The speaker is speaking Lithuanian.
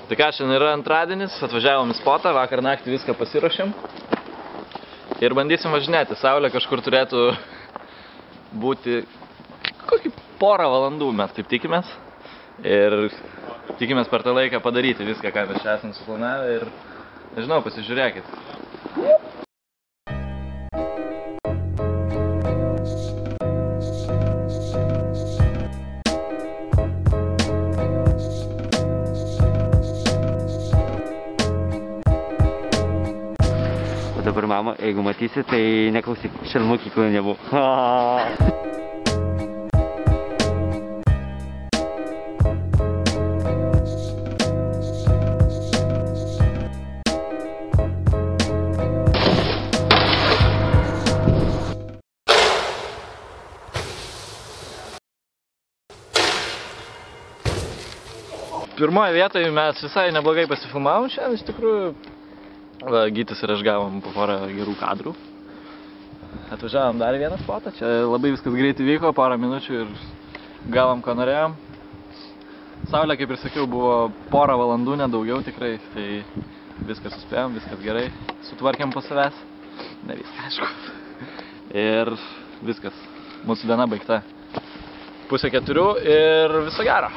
Tai ką, šiandien yra antradienis, atvažiavom į spotą, vakar naktį viską pasiruošėm. Ir bandysim važinėti. Saulė kažkur turėtų būti kokį porą valandų, mes taip tikimės. Ir tikimės per tą laiką padaryti viską, ką mes čia esam suplanavę. Ir, nežinau, pasižiūrėkit. Dabar mama, jeigu matysi, tai neklausyk, šiandien mokykloje nebuvo. Pirmoje vietoje mes visai neblogai pasifilmavom šiandien, iš tikrųjų. Gytis ir aš gavom po porą gerų kadrų. Atvažiavom dar vieną spotą, čia labai viskas greitai vyko, porą minučių ir gavom, ko norėjom. Saulė, kaip ir sakiau, buvo porą valandų, nedaugiau tikrai, tai viską suspėjom, viskas gerai, sutvarkėm po savęs, ne viską, aišku. Ir viskas, mūsų diena baigta 3:30 ir viso gero.